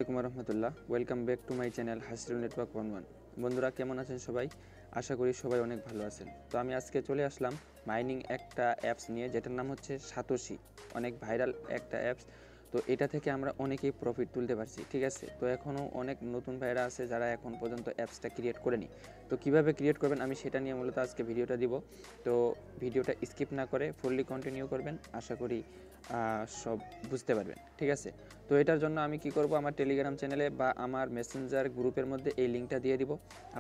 আসসালামু রহমতুল্লাহ। Welcome back to my channel Hasirul network 11। বন্ধুরা কেমন আছেন সবাই? আশা করি সবাই অনেক ভালো আছেন। তো আমি আজকে চলে আসলাম মাইনিং একটা অ্যাপস নিয়ে, যেটার নাম হচ্ছে সাতোশি। অনেক ভাইরাল একটা অ্যাপস। তো এটা থেকে আমরা অনেকেই প্রফিট তুলতে পারছি, ঠিক আছে। তো এখনও অনেক নতুন ভাইরা আছে যারা এখন পর্যন্ত অ্যাপসটা ক্রিয়েট করেনি। তো কিভাবে ক্রিয়েট করবেন আমি সেটা নিয়ে মূলত আজকে ভিডিওটা দিব। তো ভিডিওটা স্কিপ না করে ফুললি কন্টিনিউ করবেন, আশা করি সব বুঝতে পারবেন, ঠিক আছে। তো এটার জন্য আমি কি করব, আমার টেলিগ্রাম চ্যানেলে বা আমার মেসেঞ্জার গ্রুপের মধ্যে এই লিঙ্কটা দিয়ে দিব।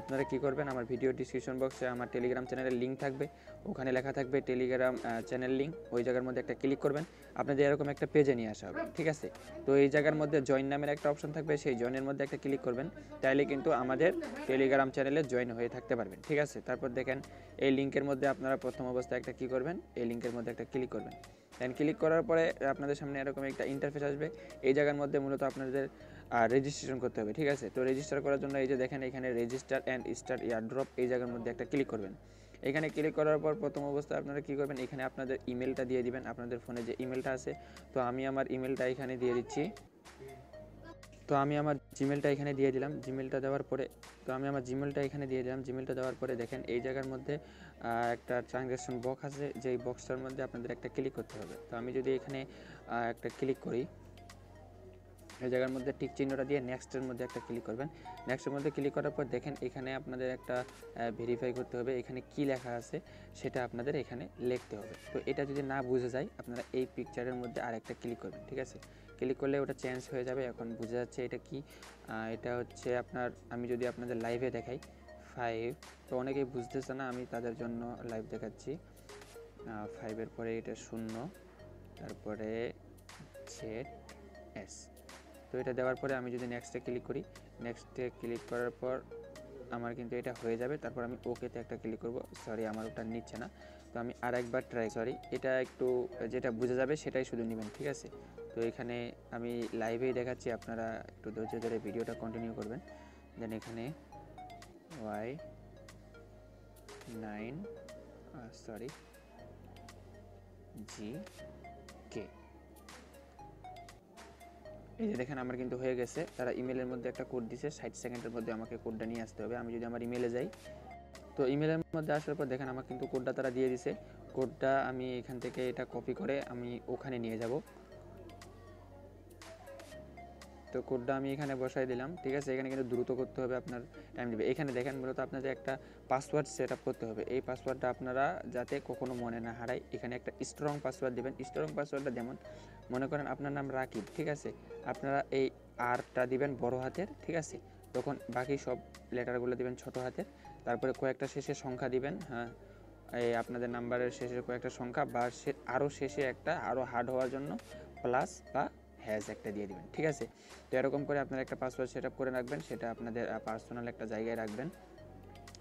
আপনারা কি করবেন, আমার ভিডিও ডিসক্রিপশন বক্সে আমার টেলিগ্রাম চ্যানেলের লিঙ্ক থাকবে, ওখানে লেখা থাকবে টেলিগ্রাম চ্যানেল লিঙ্ক। ওই জায়গার মধ্যে একটা ক্লিক করবেন, আপনাদের এরকম একটা পেজে নিয়ে আসা হবে, ঠিক আছে। তো এই জায়গার মধ্যে জয়েন নামের একটা অপশন থাকবে, সেই জয়েনের মধ্যে একটা ক্লিক করবেন, তাইলে কিন্তু আমাদের টেলিগ্রাম চ্যানেলে জয়েন হয়ে থাকতে পারবেন, ঠিক আছে। তারপর দেখেন এই লিঙ্কের মধ্যে আপনারা প্রথম অবস্থায় একটা কী করবেন, এই লিঙ্কের মধ্যে একটা ক্লিক করবেন। দেন ক্লিক করার পরে আপনাদের সামনে এরকম একটা ইন্টারফেস আসবে। এই জায়গার মধ্যে মূলত আপনাদের রেজিস্ট্রেশন করতে হবে, ঠিক আছে। তো রেজিস্টার করার জন্য এই যে দেখেন এখানে রেজিস্টার অ্যান্ড স্টার্ট এয়ারড্রপ, এই জায়গার মধ্যে একটা ক্লিক করবেন। এখানে ক্লিক করার পর প্রথম অবস্থায় আপনারা কী করবেন, এখানে আপনাদের ইমেলটা দিয়ে দিবেন, আপনাদের ফোনে যে ইমেলটা আছে। তো আমি আমার ইমেলটা এখানে দিয়ে দিচ্ছি। তো আমি আমার জিমেলটা এখানে দিয়ে দিলাম। জিমেলটা দেওয়ার পরে জিমেলটা দেওয়ার পরে দেখেন এই জায়গার মধ্যে একটা ট্রানজ্যাকশন বক্স আছে, যেই বক্সটার মধ্যে আপনাদের একটা ক্লিক করতে হবে। তো আমি যদি এখানে একটা ক্লিক করি, এই জায়গার মধ্যে টিক চিহ্নটা দিয়ে নেক্সটের মধ্যে একটা ক্লিক করবেন। নেক্সটের মধ্যে ক্লিক করার পর দেখেন এখানে আপনাদের একটা ভেরিফাই করতে হবে, এখানে কি লেখা আছে সেটা আপনাদের এখানে লিখতে হবে। তো এটা যদি না বুঝে যায় আপনারা এই পিকচারের মধ্যে আরেকটা ক্লিক করবেন, ঠিক আছে। ক্লিক করলে ওটা চেঞ্জ হয়ে যাবে। এখন বুঝে যাচ্ছে এটা কি। এটা হচ্ছে আপনার, আমি যদি আপনাদের লাইভে দেখাই 5, তো অনেকেই বুঝতেছে না, আমি তাদের জন্য লাইভ দেখাচ্ছি। 5-এর পরে এটা 0, তারপরে ZS। তো এটা দেওয়ার পরে আমি যদি নেক্সটে ক্লিক করি, নেক্সটে ক্লিক করার পর আমার কিন্তু এটা হয়ে যাবে। তারপর আমি ওকেতে একটা ক্লিক করব। সরি, আমার ওটা নিচ্ছে না। তো আমি আরেকবার এটা একটু যেটা বোঝা যাবে সেটাই শুধু নেবেন, ঠিক আছে। তো এখানে আমি লাইভেই দেখাচ্ছি, আপনারা একটু ধৈর্য ধরে ভিডিওটা কন্টিনিউ করবেন। দেন এখানে Y9 GK, এই যে দেখেন আমার কিন্তু হয়ে গেছে। তারা ইমেলের মধ্যে একটা কোড দিছে, 60 সেকেন্ডের মধ্যে আমাকে কোডটা নিয়ে আসতে হবে। আমি যদি আমার ইমেলে যাই, তো ইমেলের মধ্যে আসার পর দেখেন আমার কিন্তু কোডটা তারা দিয়ে দিছে। কোডটা আমি এখান থেকে এটা কপি করে আমি ওখানে নিয়ে যাব। তো কোডটা আমি এখানে বসাই দিলাম, ঠিক আছে। এখানে কিন্তু দ্রুত করতে হবে, আপনার টাইম নেবে। এখানে দেখেন মূলত আপনাদের একটা পাসওয়ার্ড সেট আপ করতে হবে। এই পাসওয়ার্ডটা আপনারা যাতে কখনো মনে না হারায়, এখানে একটা স্ট্রং পাসওয়ার্ড দেবেন। স্ট্রং পাসওয়ার্ডটা যেমন মনে করেন আপনার নাম রাকিব, ঠিক আছে। আপনারা এই আরটা দিবেন বড় হাতের, ঠিক আছে। তখন বাকি সব লেটারগুলো দিবেন ছোট হাতের। তারপরে কয়েকটা শেষে সংখ্যা দিবেন, হ্যাঁ, এই আপনাদের নাম্বারের শেষে কয়েকটা সংখ্যা, বা আরও শেষে একটা, আরও হার্ড হওয়ার জন্য প্লাস বা হ্যাজ একটা দিয়ে দিবেন, ঠিক আছে। তো এরকম করে আপনারা একটা পাসওয়ার্ড সেট আপ করে রাখবেন, সেটা আপনাদের পার্সোনাল একটা জায়গায় রাখবেন।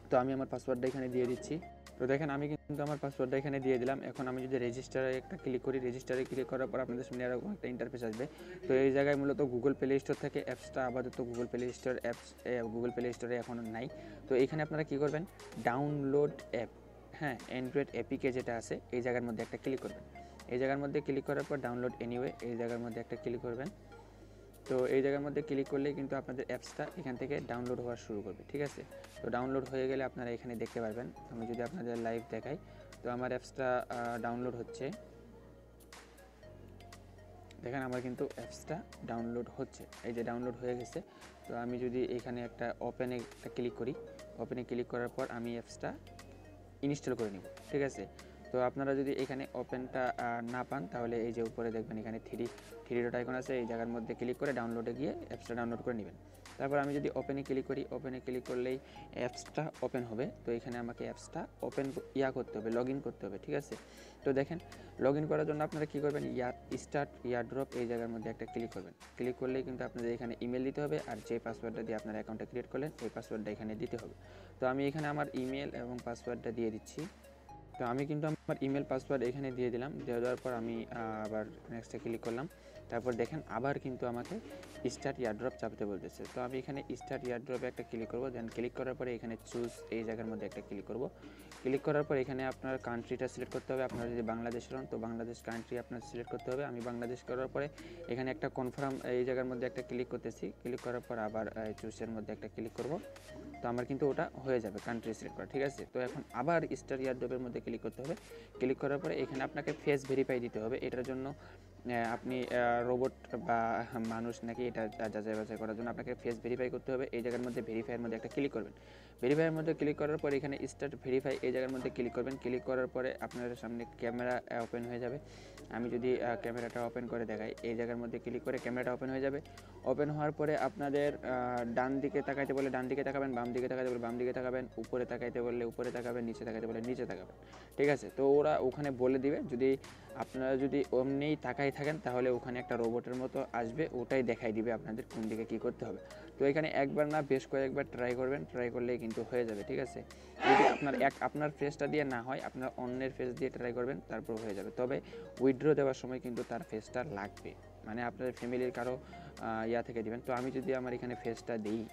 তো আমি আমার পাসওয়ার্ডটা এখানে দিয়ে দিচ্ছি। তো দেখেন আমি কিন্তু আমার পাসওয়ার্ডটা এখানে দিয়ে দিলাম। এখন আমি যদি রেজিস্টারে একটা ক্লিক করি, রেজিস্টারে ক্লিক করার পর আপনাদের সামনে এরকম একটা ইন্টারফেস আসবে। তো এই জায়গায় মূলত গুগল প্লে স্টোর থেকে অ্যাপসটা আপাতত গুগল প্লে স্টোরে এখনও নাই। তো এখানে আপনারা কী করবেন, ডাউনলোড অ্যাপ, হ্যাঁ, অ্যান্ড্রয়েড এপিকে যেটা আছে এই জায়গার মধ্যে একটা ক্লিক করবেন। এই জায়গার মধ্যে ক্লিক করার পর ডাউনলোড এনিওয়ে, এই জায়গার মধ্যে একটা ক্লিক করবেন। তো এই জায়গার মধ্যে ক্লিক করলেই কিন্তু আপনাদের অ্যাপসটা এখান থেকে ডাউনলোড হওয়া শুরু করবে, ঠিক আছে। তো ডাউনলোড হয়ে গেলে আপনারা এখানে দেখতে পারবেন। আমি যদি আপনাদের লাইভ দেখাই, তো আমার অ্যাপসটা ডাউনলোড হচ্ছে। দেখেন আমার কিন্তু অ্যাপসটা ডাউনলোড হচ্ছে, এই যে ডাউনলোড হয়ে গেছে। তো আমি যদি এখানে একটা ওপেনে একটা ক্লিক করি, ওপেনে ক্লিক করার পর আমি অ্যাপসটা ইনস্টল করে নিব, ঠিক আছে। তো আপনারা যদি এখানে ওপেনটা না পান, তাহলে এই যে উপরে দেখবেন এখানে থ্রি ডট আইকন আছে, এই জায়গার মধ্যে ক্লিক করে ডাউনলোডে গিয়ে অ্যাপসটা ডাউনলোড করে নেবেন। তারপর আমি যদি ওপেনে ক্লিক করি, ওপেনে ক্লিক করলেই অ্যাপসটা ওপেন হবে। তো এখানে আমাকে অ্যাপসটা ওপেন করতে হবে, লগ ইন করতে হবে, ঠিক আছে। তো দেখেন লগ ইন করার জন্য আপনারা কী করবেন, স্টার্ট এয়ারড্রপ এই জায়গার মধ্যে একটা ক্লিক করবেন। ক্লিক করলেই কিন্তু আপনাদের এখানে ইমেল দিতে হবে, আর যে পাসওয়ার্ডটা দিয়ে আপনার অ্যাকাউন্টটা ক্রিয়েট করলেন এই পাসওয়ার্ডটা এখানে দিতে হবে। তো আমি এখানে আমার ইমেল এবং পাসওয়ার্ডটা দিয়ে দিচ্ছি। তো আমি কিন্তু আমার ইমেল পাসওয়ার্ড এখানে দিয়ে দিলাম। দিয়ে দেওয়ার পর আমি আবার নেক্সটে ক্লিক করলাম। তারপর দেখেন আবার কিন্তু আমাকে স্টার্ট ইয়ারড্রপ চাপতে বলতেছে। তো আমি এখানে স্টার্ট ইয়ারড্রপে একটা ক্লিক করব, দেন ক্লিক করার পরে এখানে চুজ এই জায়গার মধ্যে একটা ক্লিক করব। ক্লিক করার পর এখানে আপনার কান্ট্রিটা সিলেক্ট করতে হবে। আপনারা যদি বাংলাদেশের হন তো বাংলাদেশ কান্ট্রি আপনার সিলেক্ট করতে হবে। আমি বাংলাদেশ করার পরে এখানে একটা কনফার্ম এই জায়গার মধ্যে একটা ক্লিক করতেছি। ক্লিক করার পর আবার চুজের মধ্যে একটা ক্লিক করব। তো আমার কিন্তু ওটা হয়ে যাবে কান্ট্রি সিলেক্ট করা, ঠিক আছে। তো এখন আবার স্টার ইয়ারড্রপের মধ্যে ক্লিক করতে হবে। ক্লিক করার পরে এখানে আপনাকে ফেস ভেরিফাই দিতে হবে। এটার জন্য আপনি রোবট বা মানুষ নাকি এটা যাচাই বাছাই করার জন্য আপনাকে ফেস ভেরিফাই করতে হবে। এই জায়গার মধ্যে ভেরিফাইয়ের মধ্যে একটা ক্লিক করবেন। ভেরিফাইয়ের মধ্যে ক্লিক করার পরে এখানে স্টার্ট ভেরিফাই এই জায়গার মধ্যে ক্লিক করবেন। ক্লিক করার পরে আপনার সামনে ক্যামেরা ওপেন হয়ে যাবে। আমি যদি ক্যামেরাটা ওপেন করে দেখাই, এই জায়গার মধ্যে ক্লিক করে ক্যামেরাটা ওপেন হয়ে যাবে। ওপেন হওয়ার পরে আপনাদের ডান দিকে তাকাইতে বলে ডান দিকে তাকাবেন, বাম দিকে তাকাইতে বলে বাম দিকে তাকাবেন, উপরে তাকাইতে বললে উপরে তাকাবেন, নিচে তাকাইতে বলে নিচে তাকাবেন, ঠিক আছে। তো ওরা ওখানে বলে দিবে। যদি আপনারা যদি অমনিই তাকাই থাকেন তাহলে ওখানে একটা রোবটের মতো আসবে, ওটাই দেখাই দিবে আপনাদের কোন দিকে কী করতে হবে। তো এখানে একবার না বেশ কয়েকবার ট্রাই করবেন, ট্রাই করলেই কিন্তু হয়ে যাবে, ঠিক আছে। যদি আপনার ফেসটা দিয়ে না হয়, আপনার অন্যের ফেস দিয়ে ট্রাই করবেন, তারপর হয়ে যাবে। তবে উইথড্র দেওয়ার সময় কিন্তু তার ফেসটা লাগবে, মানে আপনাদের ফ্যামিলির কারো ইয়া থেকে দিবেন। তো আমি যদি আমার এখানে ফেসটা দিই,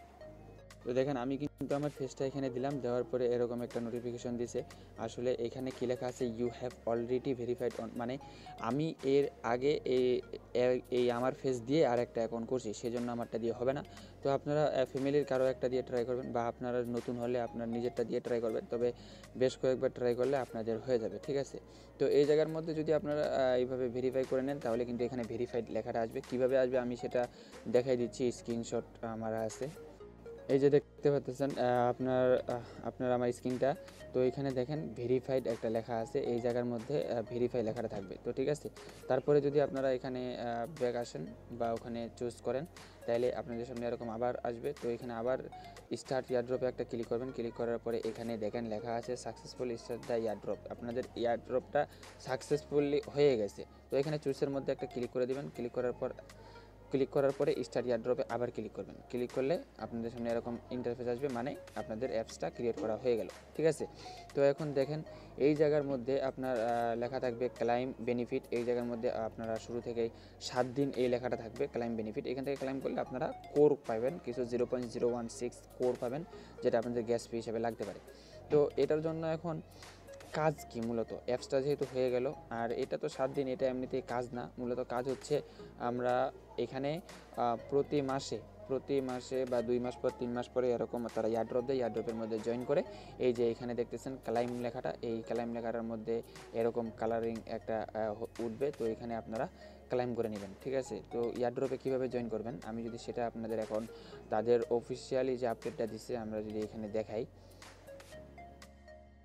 তো দেখেন আমি কিন্তু আমার ফেসটা এখানে দিলাম, দেওয়ার পরে এরকম একটা নোটিফিকেশন দিছে। আসলে এখানে কী লেখা আছে, you have already verified on, মানে আমি এর আগে এই আমার ফেস দিয়ে আর একটা অ্যাকাউন্ট করছি, সেজন্য আমারটা দিয়ে হবে না। তো আপনারা ফ্যামিলির কারো একটা দিয়ে ট্রাই করবেন, বা আপনারা নতুন হলে আপনার নিজেরটা দিয়ে ট্রাই করবেন। তবে বেশ কয়েকবার ট্রাই করলে আপনাদের হয়ে যাবে, ঠিক আছে। তো এই জায়গার মধ্যে যদি আপনারা এইভাবে ভেরিফাই করে নেন তাহলে কিন্তু এখানে ভেরিফাইড লেখাটা আসবে। কীভাবে আসবে আমি সেটা দেখাই দিচ্ছি, স্ক্রিনশট আমার আছে। এই যে দেখতে পাচ্ছেন আপনার আমার স্ক্রিনটা। তো এখানে দেখেন ভেরিফাইড একটা লেখা আছে, এই জায়গার মধ্যে ভেরিফাই লেখাটা থাকবে। তো ঠিক আছে, তারপরে যদি আপনারা এখানে ব্যাক আসেন বা ওখানে চুজ করেন তাহলে আপনাদের সামনে এরকম আবার আসবে। তো এখানে আবার স্টার্ট ইয়ারড্রপে একটা ক্লিক করবেন। ক্লিক করার পরে এখানে দেখেন লেখা আছে সাকসেসফুল স্টার্ট দ্য ইয়ারড্রপ, আপনাদের ইয়ারড্রপটা সাকসেসফুলি হয়ে গেছে। তো এখানে চুজের মধ্যে একটা ক্লিক করে দেবেন। ক্লিক করার পরে স্টার্ট ইয়ারড্রপে আবার ক্লিক করবেন। ক্লিক করলে আপনাদের সামনে এরকম ইন্টারফেস আসবে, মানে আপনাদের অ্যাপসটা ক্রিয়েট করা হয়ে গেল, ঠিক আছে। তো এখন দেখেন এই জায়গার মধ্যে আপনার লেখা থাকবে ক্লাইম বেনিফিট। এই জায়গার মধ্যে আপনারা শুরু থেকেই 7 দিন এই লেখাটা থাকবে ক্লাইম বেনিফিট। এখান থেকে ক্লাইম করলে আপনারা কোর পাবেন, কিছু 0.016 কোর পাবেন, যেটা আপনাদের গ্যাস ফি হিসেবে লাগতে পারে। তো এটার জন্য এখন কাজ কি, মূলত অ্যাপসটা যেহেতু হয়ে গেল, আর এটা তো 7 দিন, এটা এমনিতেই কাজ না, মূলত কাজ হচ্ছে আমরা এখানে প্রতি মাসে বা 2 মাস পর 3 মাস পরে এরকম তারা ইয়ারড্রপ দেয়। ইয়ারড্রপের মধ্যে জয়েন করে এই যে এখানে দেখতেছেন ক্লাইম লেখাটা, এই ক্লাইম লেখাটার মধ্যে এরকম কালারিং একটা উঠবে। তো এখানে আপনারা ক্লাইম করে নেবেন, ঠিক আছে। তো ইয়ারড্রপে কীভাবে জয়েন করবেন আমি যদি সেটা আপনাদের এখন তাদের অফিসিয়ালি যে আপডেটটা দিচ্ছে আমরা যদি এখানে দেখাই,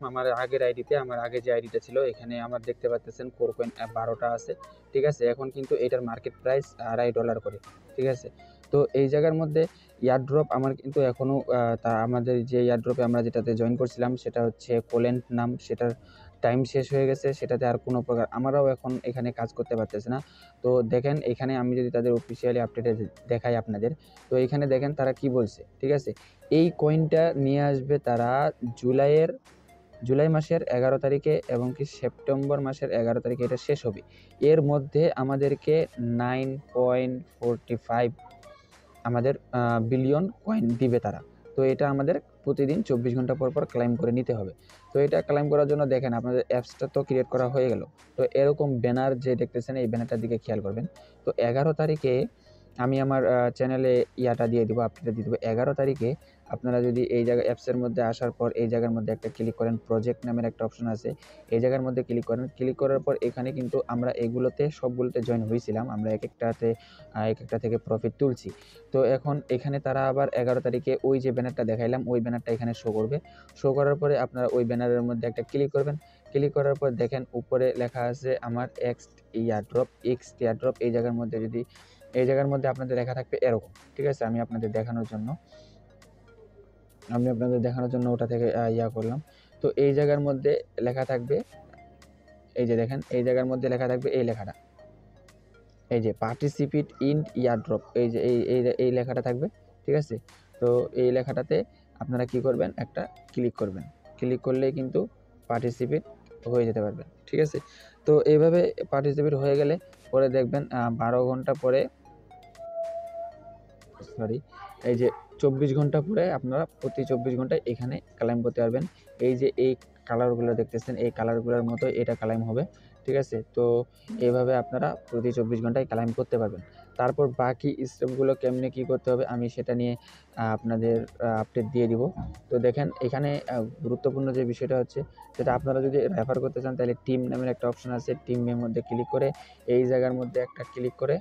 আমার আগের আইডিতে আমার আগে যে আইডিটা ছিল এখানে আমার দেখতে পাচ্ছেন কোরকয়েন 12টা আছে, ঠিক আছে। এখন কিন্তু এটার মার্কেট প্রাইস $2.5 করে, ঠিক আছে। তো এই জায়গার মধ্যে ইয়ারড্রপ আমার কিন্তু এখনও তা আমাদের যে ইয়ারড্রপে আমরা যেটাতে জয়েন করছিলাম সেটা হচ্ছে কোলেন্ট নাম, সেটার টাইম শেষ হয়ে গেছে, সেটাতে আর কোনো প্রকার আমরাও এখন এখানে কাজ করতে পারতেছি না। তো দেখেন এখানে আমি যদি তাদের অফিসিয়ালি আপডেটে দেখাই আপনাদের, তো এখানে দেখেন তারা কি বলছে, ঠিক আছে। এই কয়েনটা নিয়ে আসবে তারা জুলাই মাসের 11 তারিখে এবং কি সেপ্টেম্বর মাসের 11 তারিখে এটা শেষ হবে। এর মধ্যে আমাদেরকে 9.45 আমাদের বিলিয়ন কয়েন দিবে তারা। তো এটা আমাদের প্রতিদিন 24 ঘন্টা পর পর ক্লাইম করে নিতে হবে। তো এটা ক্লাইম করার জন্য দেখেন আপনাদের অ্যাপসটা তো ক্রিয়েট করা হয়ে গেল। তো এরকম ব্যানার যে দেখতেছেন এই ব্যানারটার দিকে খেয়াল করবেন। তো 11 তারিখে আমি আমার চ্যানেলে ইয়াটা দিয়ে দেবো, আপডেটটা দিয়ে দেবো। 11 তারিখে আপনারা যদি এই জায়গা অ্যাপসের মধ্যে আসার পর এই জায়গার মধ্যে একটা ক্লিক করেন, প্রজেক্ট নামের একটা অপশন আছে, এই জায়গার মধ্যে ক্লিক করেন। ক্লিক করার পর এখানে কিন্তু আমরা এগুলোতে সবগুলোতে জয়েন হয়েছিলাম, আমরা এক একটা থেকে প্রফিট তুলছি। তো এখন এখানে তারা আবার 11 তারিখে ওই যে ব্যানারটা দেখাইলাম ওই ব্যানারটা এখানে শো করবে। শো করার পরে আপনারা ওই ব্যানারের মধ্যে একটা ক্লিক করবেন। ক্লিক করার পর দেখেন উপরে লেখা আছে আমার এক্স ইয়ারড্রপ। এই জায়গার মধ্যে আপনাদের লেখা থাকবে এরকম, ঠিক আছে। আমি আপনাদের দেখানোর জন্য ওটা থেকে করলাম। তো এই জায়গার মধ্যে লেখা থাকবে, এই যে দেখেন এই জায়গার মধ্যে লেখা থাকবে এই লেখাটা, এই যে পার্টিসিপেট ইন ইয়ারড্রপ, এই যে এই লেখাটা থাকবে, ঠিক আছে। তো এই লেখাটাতে আপনারা কি করবেন, একটা ক্লিক করবেন। ক্লিক করলেই কিন্তু পার্টিসিপেট হয়ে যেতে পারবেন, ঠিক আছে। তো এইভাবে পার্টিসিপেট হয়ে গেলে পরে দেখবেন 12 ঘন্টা পরে এই যে 24 ঘন্টা পরে আপনারা প্রতি 24 ঘন্টায় এখানে ক্লাইম করতে পারবেন। এই যে এই কালারগুলো দেখতেছেন, এই কালারগুলোর মতো এটা ক্লাইম হবে, ঠিক আছে? তো এইভাবে আপনারা প্রতি 24 ঘন্টায় ক্লাইম করতে পারবেন। তারপর বাকি স্টেপগুলো কেমনে কী করতে হবে আমি সেটা নিয়ে আপনাদের আপডেট দিয়ে দিব। তো দেখেন এখানে গুরুত্বপূর্ণ যে বিষয়টা হচ্ছে সেটা, আপনারা যদি রেফার করতে চান তাহলে টিম নামের একটা অপশন আছে, টিমের মধ্যে ক্লিক করে এই জায়গার মধ্যে একটা ক্লিক করে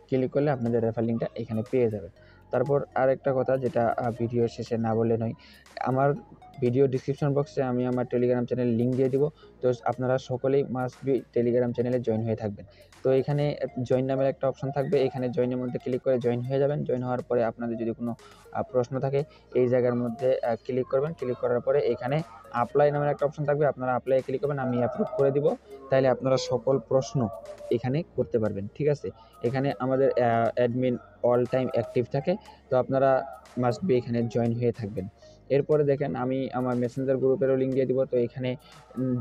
ক্লিক করলে আপনাদের রেফার লিঙ্কটা এখানে পেয়ে যাবেন। তারপর আরেকটা কথা যেটা ভিডিও শেষে না বললে নয়, আমার ভিডিও ডিসক্রিপশন বক্সে আমি আমার টেলিগ্রাম চ্যানেল লিঙ্ক দিয়ে দিব। তো আপনারা সকলেই মাস্ট বি টেলিগ্রাম চ্যানেলে জয়েন হয়ে থাকবেন। তো এখানে জয়েন নামের একটা অপশন থাকবে, এখানে জয়েনের মধ্যে ক্লিক করে জয়েন হয়ে যাবেন। জয়েন হওয়ার পরে আপনাদের যদি কোনো প্রশ্ন থাকে এই জায়গার মধ্যে ক্লিক করবেন। ক্লিক করার পরে এখানে অ্যাপ্লাই নামের একটা অপশন থাকবে, আপনারা অ্যাপ্লাই ক্লিক করবেন, আমি অ্যাপ্রুভ করে দিব। তাইলে আপনারা সকল প্রশ্ন এখানে করতে পারবেন, ঠিক আছে? এখানে আমাদের অ্যাডমিন অল টাইম অ্যাক্টিভ থাকে। তো আপনারা মাস্ট বি এখানে জয়েন হয়ে থাকবেন। এরপরে দেখেন আমি আমার মেসেঞ্জার গ্রুপেরও লিঙ্ক দিয়ে দিব। তো এখানে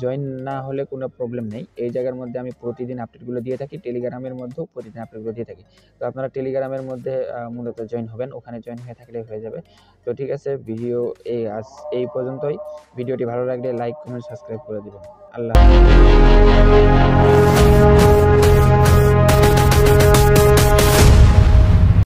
জয়েন না হলে কোনো প্রবলেম নেই, এই জায়গার মধ্যে আমি প্রতিদিন আপডেটগুলো দিয়ে থাকি, টেলিগ্রামের মধ্যেও প্রতিদিন আপডেটগুলো দিয়ে থাকি। তো আপনারা টেলিগ্রামের মধ্যে মূলত জয়েন হবেন, ওখানে জয়েন হয়ে থাকলে হয়ে যাবে। তো ঠিক আছে, ভিডিও আজ এই পর্যন্তই। ভিডিওটি ভালো লাগলে লাইক, কমেন্ট, সাবস্ক্রাইব করে দেবেন। আল্লাহ হাফেজ।